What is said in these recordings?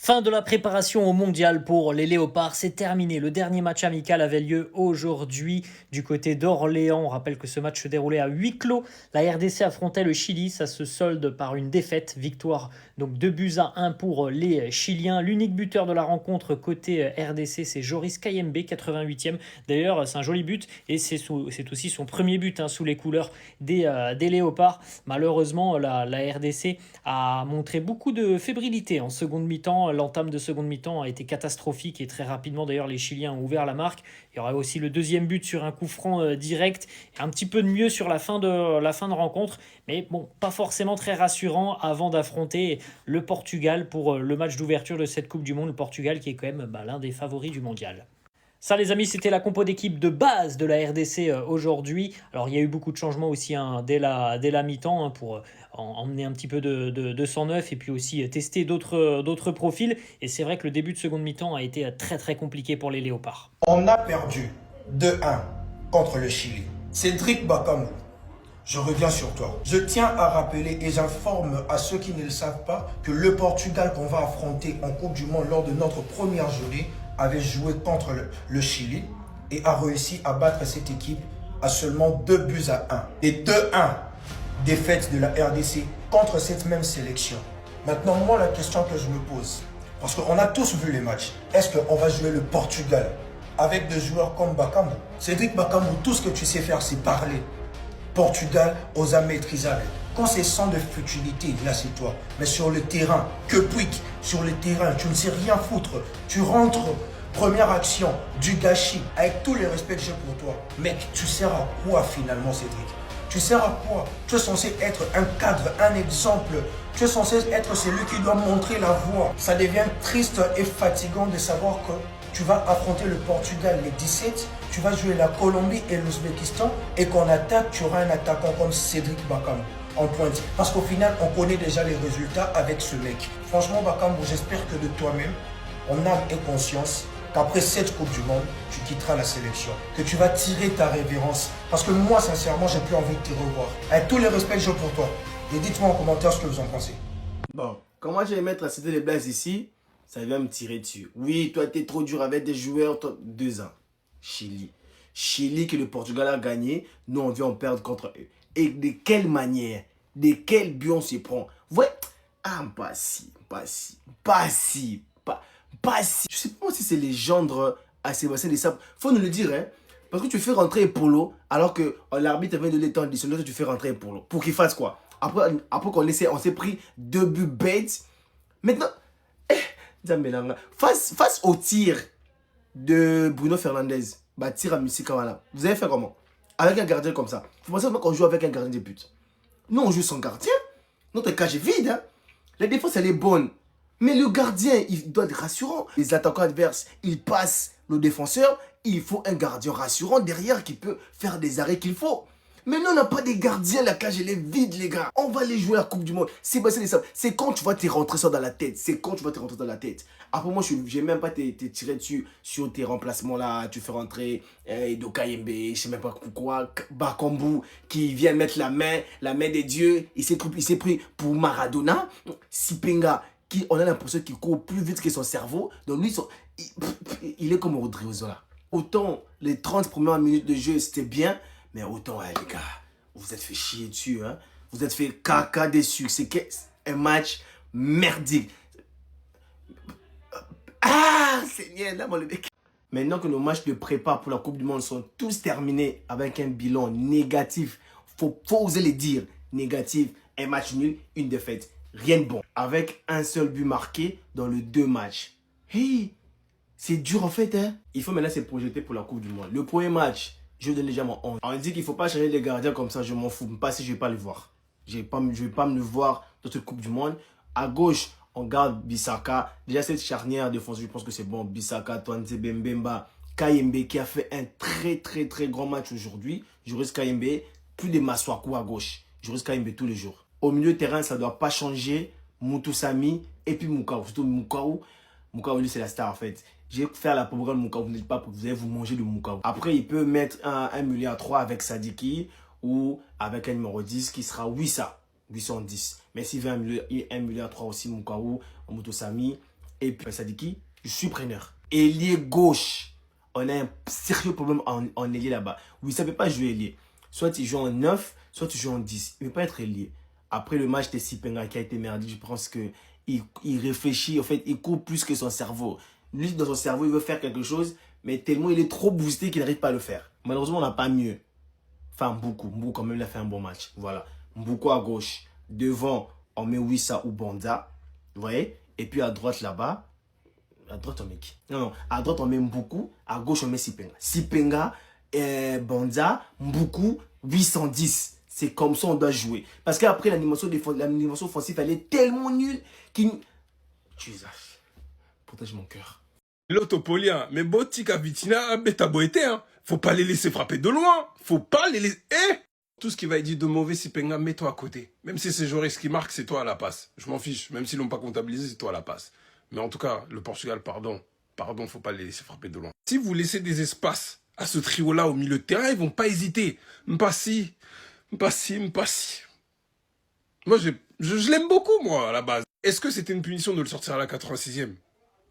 Fin de la préparation au mondial pour les Léopards, c'est terminé. Le dernier match amical avait lieu aujourd'hui du côté d'Orléans. On rappelle que ce match se déroulait à huis clos. La RDC affrontait le Chili, ça se solde par une défaite, victoire donc 2 buts à 1 pour les Chiliens. L'unique buteur de la rencontre côté RDC, c'est Joris Kayembe, 88e. D'ailleurs, c'est un joli but et c'est aussi son premier but sous les couleurs des Léopards. Malheureusement, la RDC a montré beaucoup de fébrilité en seconde mi-temps. L'entame de seconde mi-temps a été catastrophique et très rapidement d'ailleurs les Chiliens ont ouvert la marque. Il y aura aussi le deuxième but sur un coup franc direct et un petit peu de mieux sur la fin de rencontre. Mais bon, pas forcément très rassurant avant d'affronter le Portugal pour le match d'ouverture de cette Coupe du Monde. Le Portugal qui est quand même l'un des favoris du mondial. Ça les amis, c'était la compo d'équipe de base de la RDC aujourd'hui. Alors il y a eu beaucoup de changements aussi dès la mi-temps pour emmener un petit peu de sang neuf et puis aussi tester d'autres profils. Et c'est vrai que le début de seconde mi-temps a été très très compliqué pour les Léopards. On a perdu 2-1 contre le Chili. Cédric Bakambu, je reviens sur toi. Je tiens à rappeler et j'informe à ceux qui ne le savent pas que le Portugal qu'on va affronter en Coupe du Monde lors de notre première journée avait joué contre le Chili et a réussi à battre cette équipe à seulement 2 buts à 1. Et 2-1, défaite de la RDC contre cette même sélection. Maintenant, moi, la question que je me pose, parce qu'on a tous vu les matchs, est-ce qu'on va jouer le Portugal avec des joueurs comme Bakambu? Cédric Bakambu, tout ce que tu sais faire, c'est parler. Portugal aux âmes maîtrisables. Quand c'est sans de futilité, là c'est toi. Mais sur le terrain, que Puig, sur le terrain, tu ne sais rien foutre. Tu rentres, première action, du gâchis, avec tous les respects que j'ai pour toi. Mec, tu sers à quoi finalement, Cédric? Tu sers à quoi? Tu es censé être un cadre, un exemple. Tu es censé être celui qui doit montrer la voie. Ça devient triste et fatigant de savoir que tu vas affronter le Portugal les 17, tu vas jouer la Colombie et l'Ouzbékistan et qu'on attaque, tu auras un attaquant comme Cédric Bakambu en pointe. Parce qu'au final, on connaît déjà les résultats avec ce mec. Franchement, Bakambu, j'espère que de toi-même, en âme et conscience, qu'après cette Coupe du Monde, tu quitteras la sélection. Que tu vas tirer ta révérence. Parce que moi, sincèrement, j'ai plus envie de te revoir. Avec tous les respects que j'ai pour toi. Et dites-moi en commentaire ce que vous en pensez. Bon, comment je vais mettre à citer les blagues ici, ça vient me tirer dessus. Oui, toi, t'es trop dur avec des joueurs. 2 ans. Chili. Chili que le Portugal a gagné. Nous, on vient en perdre contre eux. Et de quelle manière? De quel but on s'y prend? Ouais. Ah, pas si. Je sais pas si c'est les gendres à Sébastien Desabre. Faut nous le dire, hein. Parce que tu fais rentrer Polo alors que l'arbitre vient de l'étendre additionnel, tu fais rentrer Polo. Pour qu'il fasse quoi? Après on s'est pris 2 buts bêtes. Maintenant, face au tir de Bruno Fernandes, tir à Missi Kavala, vous avez fait comment? Avec un gardien comme ça. Vous pensez qu'on joue avec un gardien de but? Nous, on joue sans gardien. Notre cage est vide. Hein? La défense, elle est bonne. Mais le gardien, il doit être rassurant. Les attaquants adverses, ils passent le défenseur. Il faut un gardien rassurant derrière qui peut faire des arrêts qu'il faut. Mais nous, on n'a pas des gardiens, la cage, elle est vide, les gars. On va aller jouer la Coupe du Monde. C'est quand tu vas te rentrer ça dans la tête. Après, moi, je n'ai même pas te tiré dessus sur tes remplacements là. Tu fais rentrer Edo Kayembe, je ne sais même pas pourquoi. Bakambu qui vient mettre la main des dieux. Il s'est pris pour Maradona. Sipenga, on a l'impression qu'il court plus vite que son cerveau. Donc lui, il est comme Rodrigo Zola. Autant les 30 premières minutes de jeu, c'était bien. Mais autant, ouais, les gars, vous êtes fait chier dessus. Hein? Vous êtes fait caca dessus. C'est un match merdique. Ah, Seigneur, là, le mec. Maintenant que nos matchs de prépa pour la Coupe du Monde sont tous terminés avec un bilan négatif, faut oser les dire. Négatif, un match nul, une défaite. Rien de bon. Avec un seul but marqué dans les 2 matchs. Hey, c'est dur en fait. Hein? Il faut maintenant se projeter pour la Coupe du Monde. Le premier match, je donne déjà mon 11. On dit qu'il ne faut pas changer les gardiens comme ça, je m'en fous. Pas si je ne vais pas le voir. Je ne vais pas me le voir dans cette Coupe du Monde. À gauche, on garde Bissaka. Déjà, cette charnière défensive, je pense que c'est bon. Bissaka, Twanze Bembemba, Kayembe qui a fait un très très très grand match aujourd'hui. Joris Kayembe, plus de Maswaku à gauche. Joris Kayembe tous les jours. Au milieu de terrain, ça ne doit pas changer. Mutusami et puis Mukau. Surtout Mukau. Mukau, lui, c'est la star en fait. J'ai fait la propagande de Mukau. Vous n'êtes pas, vous allez vous manger le Mukau. Après, il peut mettre un milieu à 3 avec Sadiki ou avec un numéro 10 qui sera Wissa. 810. Mais s'il veut un milieu à 3 aussi, Mukau, Mutusami Et puis Sadiki, je suis preneur. Ailier gauche, on a un sérieux problème en ailier là-bas. Oui, ça ne peut pas jouer ailier. Soit il joue en 9, soit il joue en 10. Il ne peut pas être ailier. Après le match de Sipenga qui a été merdique, je pense qu'il réfléchit, en fait, il court plus que son cerveau. Lui, dans son cerveau, il veut faire quelque chose, mais tellement il est trop boosté qu'il n'arrive pas à le faire. Malheureusement, on n'a pas mieux. Enfin, Mboukou quand même, il a fait un bon match. Voilà. Mboukou à gauche. Devant, on met Wissa ou Banda. Vous voyez? Et puis à droite là-bas, à droite on met qui? Non, à droite on met Mboukou, à gauche on met Sipenga. Sipenga, Banda, Mboukou, 810. C'est comme ça on doit jouer. Parce qu'après l'animation offensive, elle est tellement nulle qu'il... Jesus, protège mon cœur. L'autopolia, mais Botika Vitina, bêta boété, hein. Faut pas les laisser frapper de loin. Faut pas les laisser. Tout ce qui va être dit de mauvais, Sipenga, mets-toi à côté. Même si c'est Joris qui marque, c'est toi à la passe. Je m'en fiche. Même s'ils l'ont pas comptabilisé, c'est toi à la passe. Mais en tout cas, le Portugal, pardon, faut pas les laisser frapper de loin. Si vous laissez des espaces à ce trio-là au milieu de terrain, ils vont pas hésiter. Mpassi. Moi, je l'aime beaucoup, moi, à la base. Est-ce que c'était une punition de le sortir à la 86e?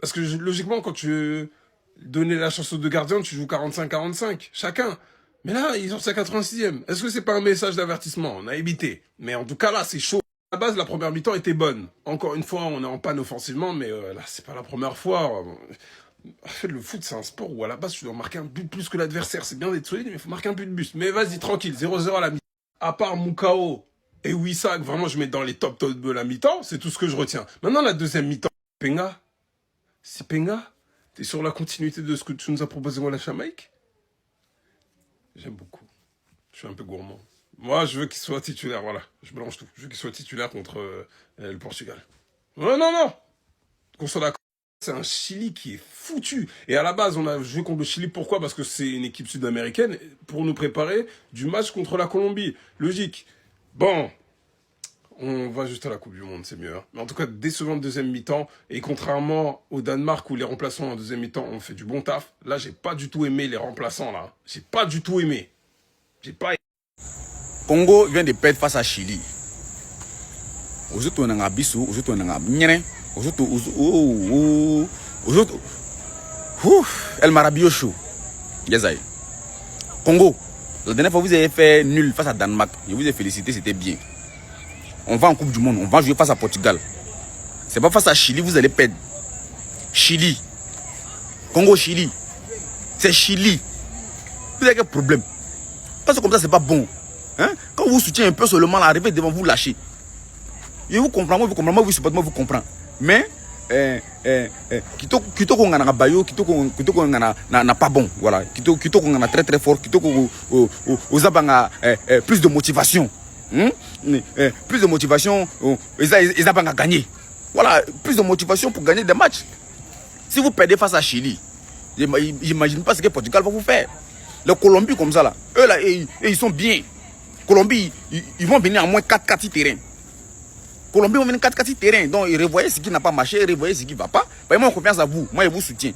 Parce que logiquement, quand tu donnais la chance aux deux gardiens, tu joues 45-45, chacun. Mais là, ils sont à 86e. Est-ce que c'est pas un message d'avertissement? On a évité. Mais en tout cas, là, c'est chaud. À la base, la première mi-temps était bonne. Encore une fois, on est en panne offensivement, mais là, c'est pas la première fois. En fait, le foot, c'est un sport où à la base, tu dois marquer un but plus que l'adversaire. C'est bien d'être solide, mais il faut marquer un but de bus. Mais vas-y, tranquille, 0-0 à la mi-temps. À part Moukao et Wissa, que vraiment je mets dans les top de la mi-temps, c'est tout ce que je retiens. Maintenant, la deuxième mi-temps, Sipenga, t'es sur la continuité de ce que tu nous as proposé à la Jamaïque? J'aime beaucoup. Je suis un peu gourmand. Moi, je veux qu'il soit titulaire, voilà. Je mélange tout. Je veux qu'il soit titulaire contre le Portugal. Non. Qu'on soit d'accord. C'est un Chili qui est foutu. Et à la base, on a joué contre le Chili. Pourquoi? Parce que c'est une équipe sud-américaine pour nous préparer du match contre la Colombie. Logique. Bon, on va juste à la Coupe du Monde, c'est mieux. Hein. Mais en tout cas, décevant de deuxième mi-temps. Et contrairement au Danemark où les remplaçants en deuxième mi-temps ont fait du bon taf, là, j'ai pas du tout aimé les remplaçants, là. J'ai pas du tout aimé. Congo vient de perdre face à Chili. Aujourd'hui, on a un bisou, aujourd'hui, on a un nyene, aujourd'hui, El Marabio Show. Yesaï. Congo, la dernière fois, vous avez fait nul face à Danemark. Je vous ai félicité, c'était bien. On va en Coupe du Monde, on va jouer face à Portugal. C'est pas face à Chili, vous allez perdre. Chili. Congo, Chili. C'est Chili. Vous avez quel problème? Parce que comme ça, c'est pas bon. Hein? Quand vous soutiez un peu seulement, arrivez devant vous lâcher. Je vous comprends, moi vous supportez, moi vous comprends. Mais, Kito qu'on a bayo, Kito qu'on a pas bon. Voilà. Kito qu'on a très très fort, Kito qu'on a plus de motivation. Plus de motivation, ils ont gagné. Voilà, plus de motivation pour gagner des matchs. Si vous perdez face à Chili, j'imagine pas ce que Portugal va vous faire. La Colombie comme ça là, eux là, ils sont bien. Colombie, ils vont venir à moins 4-4 terrains. Colombie vont venir 4-4 terrains. Donc ils revoyaient ce qui n'a pas marché, ils revoyaient ce qui ne va pas. Moi, j'ai confiance à vous. Moi, je vous soutiens.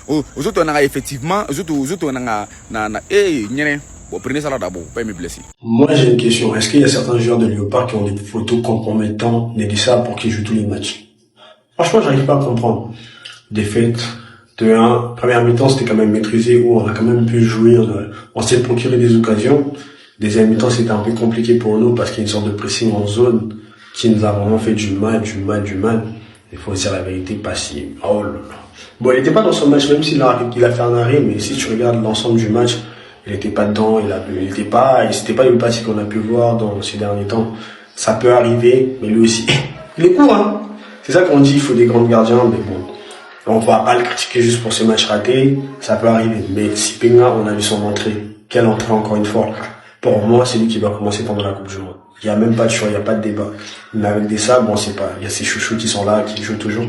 Aux autres, on a effectivement, aux autres, on a, bon, prenez ça là d'abord, pas me blesser. Moi, j'ai une question. Est-ce qu'il y a certains joueurs de Léopard qui ont des photos compromettantes, Nélissa, pour qu'ils jouent tous les matchs? Franchement, j'arrive pas à comprendre. Défaite de 1, première mi-temps, c'était quand même maîtrisé, où on a quand même pu jouer, on s'est procuré des occasions. Deuxième mi-temps, c'était un peu compliqué pour nous parce qu'il y a une sorte de pressing en zone qui nous a vraiment fait du mal. Il faut dire la vérité, pas si... Oh là là. Bon, il était pas dans son match, même s'il a fait un arrêt, mais si tu regardes l'ensemble du match, il était pas dedans, c'était pas le parti qu'on a pu voir dans ces derniers temps. Ça peut arriver, mais lui aussi, il est court, hein. C'est ça qu'on dit, il faut des grands gardiens, mais bon. On va pas le critiquer juste pour ce match raté, ça peut arriver. Mais Sipenga, on a vu son entrée. Quelle entrée encore une fois. Pour moi, c'est lui qui va commencer pendant la Coupe du Monde. Il n'y a même pas de choix, il n'y a pas de débat. Mais avec des sables, bon, c'est pas, il y a ces chouchous qui sont là, qui jouent toujours.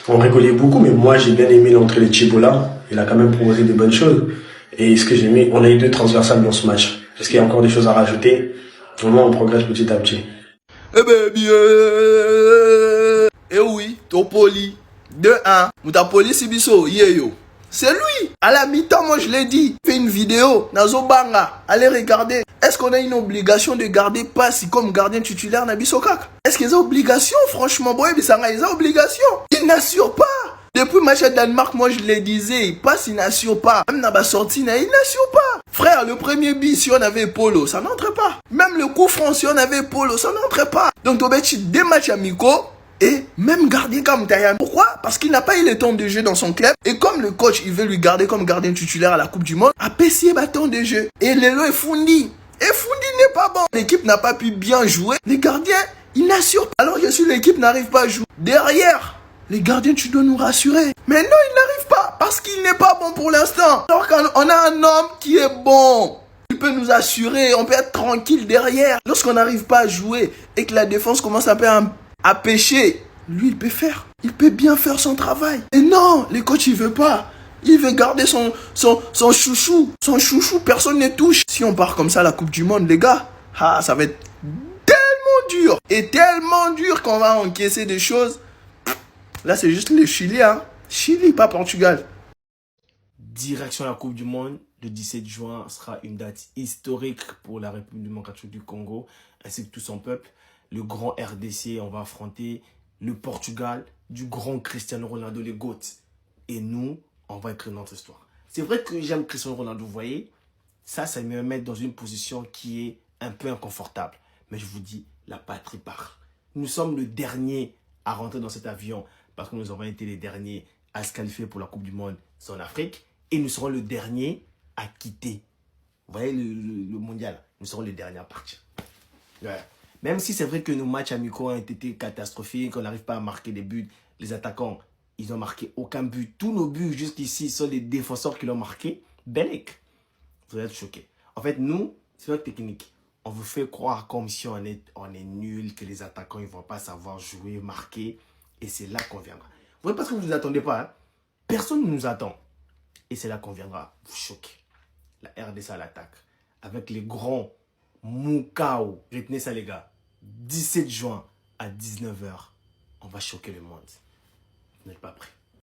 On rigolait beaucoup, mais moi, j'ai bien aimé l'entrée de Chibola. Il a quand même proposé de bonnes choses. Et ce que j'ai aimé, on a eu 2 transversales dans ce match. Est-ce qu'il y a encore des choses à rajouter? Au moins, on progresse petit à petit. Eh ben, bien. Eh oui, Topoli. 2-1. Moutapoli Sibiso, yeyo. C'est lui. À la mi-temps, moi je l'ai dit. Fais une vidéo. Nazo Banga. Allez regarder. Est-ce qu'on a une obligation de garder Passy comme gardien titulaire Nabisokak? Est-ce qu'ils ont obligation? Franchement, boy, Bissanga, ils ont obligation. Ils n'assurent pas. Depuis le match à Danemark, moi je le disais, Passy n'assure pas. Même dans la sortie, il n'assure pas. Frère, le premier but, si on avait Polo, ça n'entrait pas. Même le coup franc, si on avait Polo, ça n'entrait pas. Donc, Tobechi, des matchs amicaux. Et même gardien comme Tayan. Pourquoi? Parce qu'il n'a pas eu le temps de jeu dans son club. Et comme le coach, il veut lui garder comme gardien titulaire à la Coupe du Monde, a Pessier bâton de jeu. Et Lelo est Fundi. Et Fundi n'est pas bon. L'équipe n'a pas pu bien jouer. Les gardiens, ils n'assurent pas. Alors, je suis l'équipe n'arrive pas à jouer. Derrière, les gardiens, tu dois nous rassurer. Mais non, il n'arrive pas. Parce qu'il n'est pas bon pour l'instant. Alors qu'on a un homme qui est bon. Il peut nous assurer. On peut être tranquille derrière. Lorsqu'on n'arrive pas à jouer et que la défense commence un peu à pêcher, lui il peut faire, il peut bien faire son travail. Et non, les coachs il veut pas, il veut garder son chouchou, personne ne touche. Si on part comme ça à la Coupe du Monde, les gars, ça va être tellement dur, et tellement dur qu'on va encaisser des choses. Là c'est juste le Chili, hein, Chili pas Portugal. Direction la Coupe du Monde, le 17 juin sera une date historique pour la République démocratique du Congo, ainsi que tout son peuple. Le grand RDC, on va affronter le Portugal du grand Cristiano Ronaldo, les GOAT. Et nous, on va écrire notre histoire. C'est vrai que j'aime Cristiano Ronaldo, vous voyez. Ça me met dans une position qui est un peu inconfortable. Mais je vous dis, la patrie part. Nous sommes le dernier à rentrer dans cet avion parce que nous avons été les derniers à se qualifier pour la Coupe du Monde en Afrique. Et nous serons le dernier à quitter. Vous voyez le mondial. Nous serons les derniers à partir. Ouais. Même si c'est vrai que nos matchs amicaux ont été catastrophiques, on n'arrive pas à marquer des buts, les attaquants, ils n'ont marqué aucun but. Tous nos buts jusqu'ici sont les défenseurs qui l'ont marqué. Belek. Vous allez être choqués. En fait, nous, c'est notre technique. On vous fait croire comme si on est nul, que les attaquants ne vont pas savoir jouer, marquer. Et c'est là qu'on viendra. Vous voyez, parce que vous ne vous attendez pas. Hein? Personne ne nous attend. Et c'est là qu'on viendra vous choquer. La RDC à l'attaque. Avec les grands Moukao. Retenez ça, les gars. 17 juin à 19 h, on va choquer le monde. Vous n'êtes pas prêts.